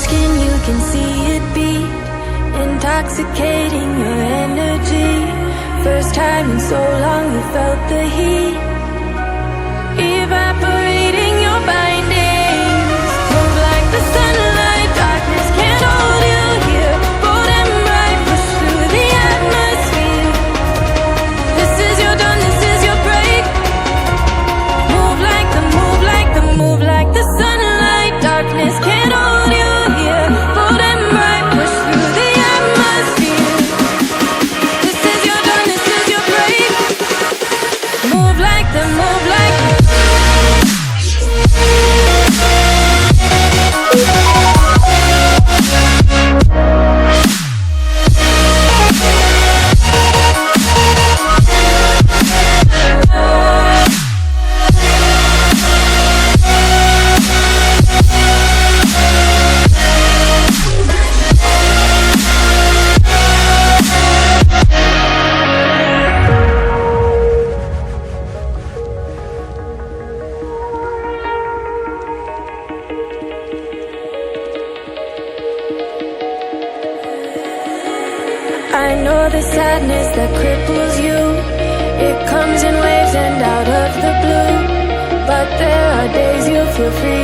skin, you can see it beat, intoxicating your energy. First time in so long you felt the heat, evaporating your bindings. Move like the sunlight, darkness can't hold you here. Bold and bright, push through the atmosphere. This is your dawn, this is your break. Move like the, move like the, move like the sunlight, darkness can't hold you here. Bold and bright, push through the atmosphere. This is your dawn, this is your break. Move like the, move like the. I know the sadness that cripples you, it comes in waves and out of the blue. But there are days you feel free